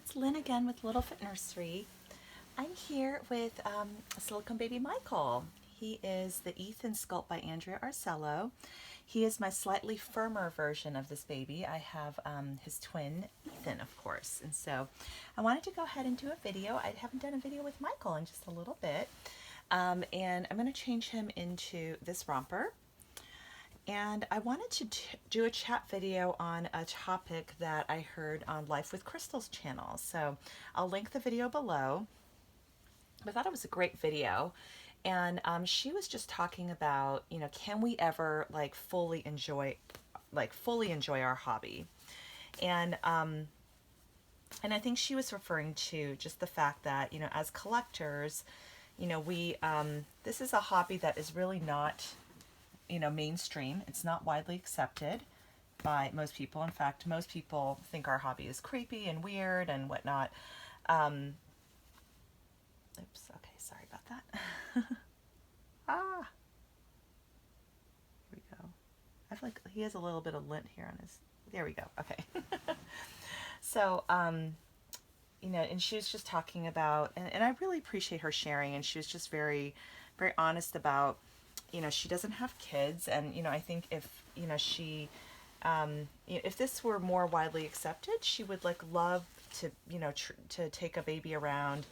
it's Lynn again with Little Fit Nursery. I'm here with Silicone baby Michael. He is the Ethan sculpt by Andrea Arcello. He is my slightly firmer version of this baby. I have his twin, Ethan, of course. And so I wanted to go ahead and do a video. I haven't done a video with Michael in just a little bit. And I'm going to change him into this romper. And I wanted to do a chat video on a topic that I heard on Life with Crystal's channel. So I'll link the video below. I thought it was a great video. And she was just talking about, can we ever fully enjoy our hobby? And I think she was referring to just the fact that, as collectors, we this is a hobby that is really not mainstream. It's not widely accepted by most people. In fact, most people think our hobby is creepy and weird and whatnot. Oops, okay, sorry about that. Here we go. I feel like he has a little bit of lint here on his, there we go, okay. So, and she was just talking about, and I really appreciate her sharing, and she was just very, very honest about, she doesn't have kids, and I think if she if this were more widely accepted, she would love to to take a baby around,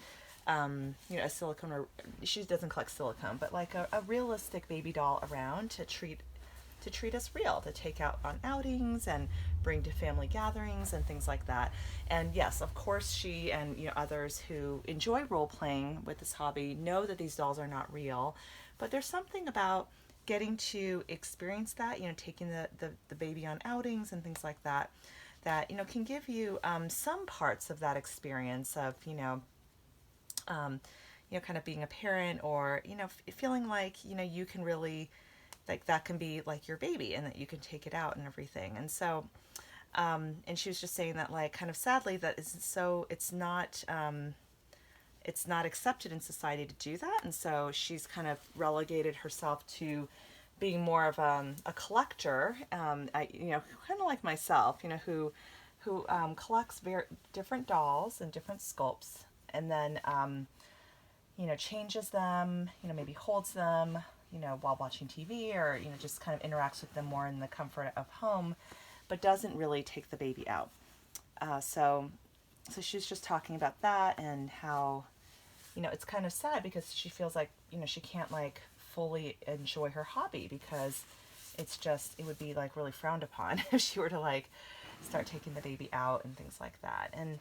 a silicone, or she doesn't collect silicone, but a realistic baby doll around to treat us real, to take out on outings and bring to family gatherings and things like that. And yes, of course, she and others who enjoy role playing with this hobby know that these dolls are not real, but there's something about getting to experience that, taking the baby on outings and things like that, that can give you some parts of that experience of kind of being a parent, or feeling like you can really, that can be like your baby, and that you can take it out and everything. And so and she was just saying that kind of sadly that is, so it's not accepted in society to do that, and so she's kind of relegated herself to being more of a collector, kind of like myself, who collects very different dolls and different sculpts, and then changes them, maybe holds them, while watching TV, or just kind of interacts with them more in the comfort of home, but doesn't really take the baby out. So she's just talking about that, and how it's kind of sad because she feels like she can't fully enjoy her hobby, because it would be really frowned upon if she were to start taking the baby out and things like that. And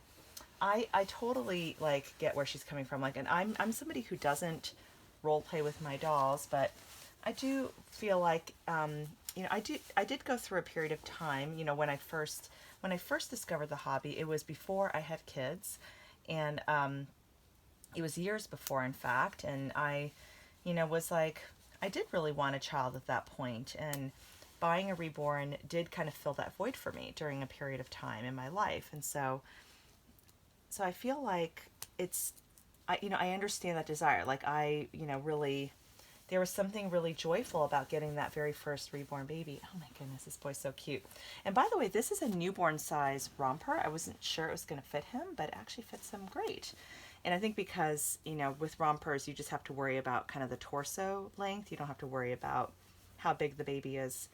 I totally get where she's coming from. And I'm somebody who doesn't role play with my dolls, but I do feel like I did go through a period of time, when I first discovered the hobby. It was before I had kids, and it was years before, in fact, and I was I did really want a child at that point, and buying a reborn did kind of fill that void for me during a period of time in my life. And so I feel like I understand that desire. Really, there was something really joyful about getting that very first reborn baby. Oh my goodness, this boy's so cute. And by the way, this is a newborn size romper. I wasn't sure it was going to fit him, but it actually fits him great. And I think because, with rompers, you just have to worry about kind of the torso length. You don't have to worry about how big the baby is,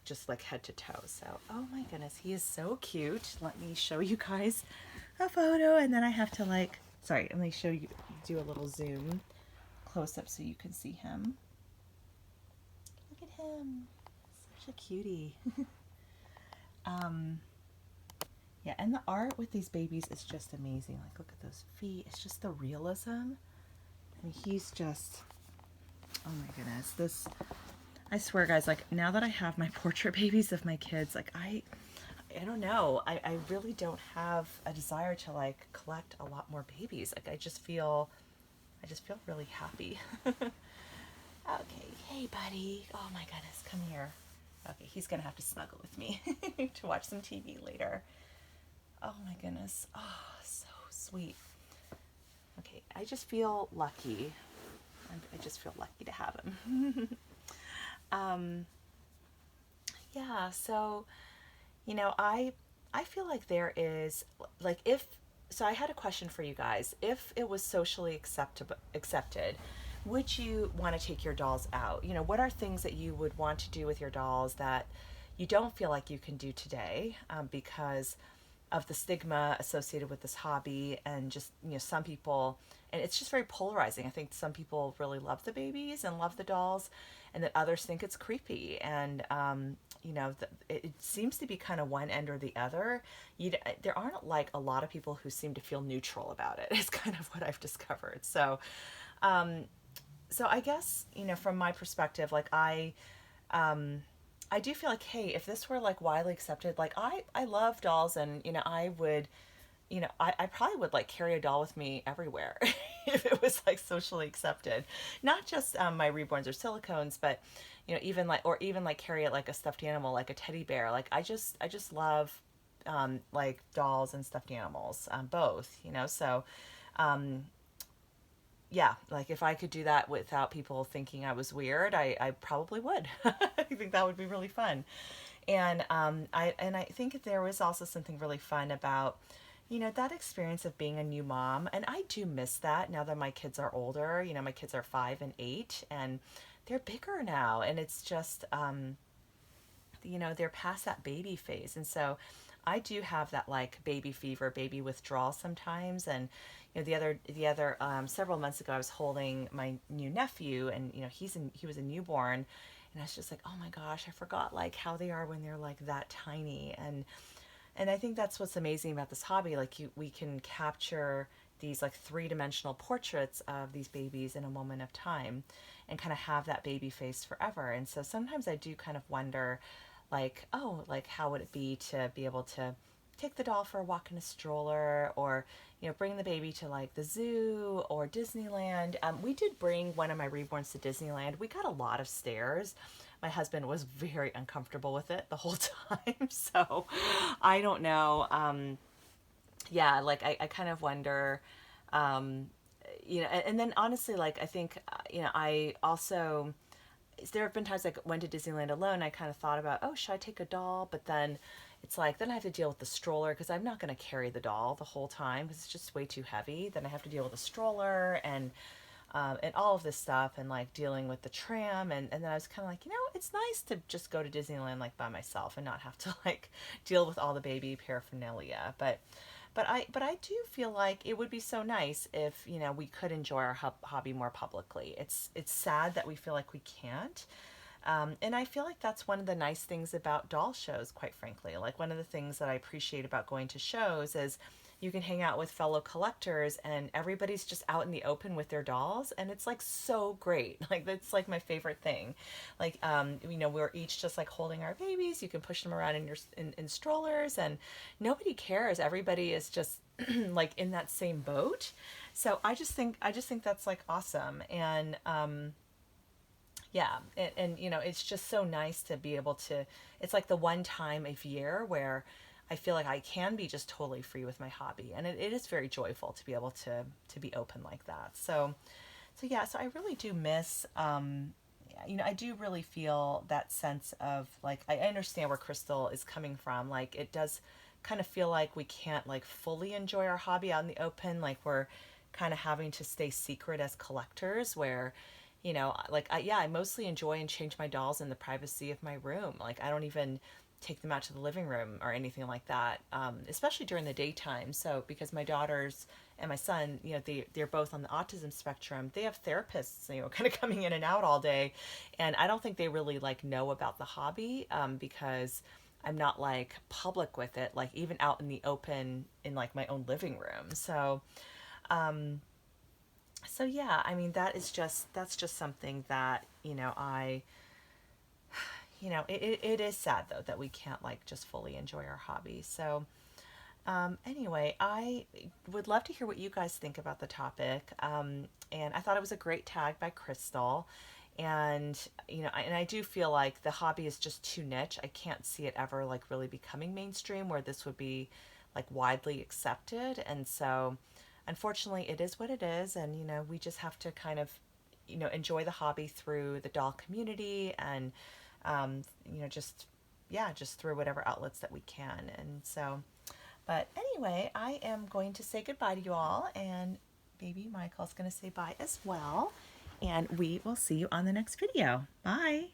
just head to toe. So, oh my goodness, he is so cute. Let me show you guys a photo, and then I have to sorry, let me show you, do a little zoom close up so you can see him. Look at him, such a cutie. Yeah, and the art with these babies is just amazing. Look at those feet. It's just the realism. I mean, he's just, oh my goodness. I swear, guys, now that I have my portrait babies of my kids, I don't know. I really don't have a desire to collect a lot more babies. I just feel really happy. Okay, hey buddy. Oh my goodness, come here. Okay, he's gonna have to snuggle with me to watch some TV later. Oh my goodness. Oh, so sweet. Okay, I just feel lucky. I just feel lucky to have him. Yeah, so I I feel like there is, like, if, so I had a question for you guys. If it was socially accepted, would you want to take your dolls out? You know, what are things that you would want to do with your dolls that you don't feel like you can do today, because of the stigma associated with this hobby? And just, you know, some people, and it's just very polarizing. I think some people really love the babies and love the dolls, and that others think it's creepy. And you know, it seems to be kind of one end or the other. There aren't like a lot of people who seem to feel neutral about it. It's kind of what I've discovered. So so I guess, you know, from my perspective, like I do feel like, hey, if this were like widely accepted, like I love dolls, and you know, I would, you know, I probably would like carry a doll with me everywhere if it was like socially accepted. Not just my reborns or silicones, but you know, even like, or even like carry it like a stuffed animal, like a teddy bear. Like I just love like dolls and stuffed animals, both, you know. So yeah, like if I could do that without people thinking I was weird, I probably would. I think that would be really fun. And I think there was also something really fun about, you know, that experience of being a new mom. And I do miss that now that my kids are older. You know, my kids are 5 and 8, and they're bigger now. And it's just, you know, they're past that baby phase. And so I do have that like baby fever, baby withdrawal sometimes. And, you know, the other several months ago, I was holding my new nephew, and, you know, he was a newborn. And I was just like, oh my gosh, I forgot like how they are when they're like that tiny. And I think that's what's amazing about this hobby. Like we can capture these like three-dimensional portraits of these babies in a moment of time, and kind of have that baby face forever. And so sometimes I do kind of wonder, like, oh, like how would it be to be able to take the doll for a walk in a stroller, or, you know, bring the baby to like the zoo or Disneyland. We did bring one of my reborns to Disneyland. We got a lot of stares. My husband was very uncomfortable with it the whole time. So I don't know. Yeah, like I kind of wonder, um, you know, and then honestly, like I think, you know, I also, there have been times I went to Disneyland alone. I kind of thought about, oh, should I take a doll? But then it's like, then I have to deal with the stroller, because I'm not going to carry the doll the whole time because it's just way too heavy. Then I have to deal with the stroller and all of this stuff, and like dealing with the tram. And then I was kind of like, you know, it's nice to just go to Disneyland like by myself and not have to like deal with all the baby paraphernalia. But I do feel like it would be so nice if, you know, we could enjoy our hobby more publicly. It's sad that we feel like we can't. And I feel like that's one of the nice things about doll shows, quite frankly. Like one of the things that I appreciate about going to shows is you can hang out with fellow collectors, and everybody's just out in the open with their dolls, and it's like so great. Like that's like my favorite thing. Like you know, we're each just like holding our babies. You can push them around in your in strollers, and nobody cares. Everybody is just like in that same boat. So I just think that's like awesome. And yeah, and you know, it's just so nice to be able to, it's like the one time of year where I feel like I can be just totally free with my hobby, and it is very joyful to be able to be open like that. So yeah, so I really do miss, you know, I do really feel that sense of like, I understand where Crystal is coming from. Like it does kind of feel like we can't like fully enjoy our hobby out in the open. Like we're kind of having to stay secret as collectors, where, you know, like yeah, I mostly enjoy and change my dolls in the privacy of my room. Like I don't even take them out to the living room or anything like that, especially during the daytime. So because my daughters and my son, you know, they're both on the autism spectrum, they have therapists, you know, kind of coming in and out all day, and I don't think they really like know about the hobby, because I'm not like public with it, like even out in the open in like my own living room. So yeah, I mean, that's just something that, you know, it is sad though that we can't like just fully enjoy our hobby. So anyway, I would love to hear what you guys think about the topic. And I thought it was a great tag by Crystal. And, you know, and I do feel like the hobby is just too niche. I can't see it ever like really becoming mainstream where this would be like widely accepted. And so unfortunately it is what it is. And, you know, we just have to kind of, you know, enjoy the hobby through the doll community, and, you know, just yeah, just through whatever outlets that we can. And so, but anyway, I am going to say goodbye to you all, and baby Michael's going to say bye as well. And we will see you on the next video. Bye.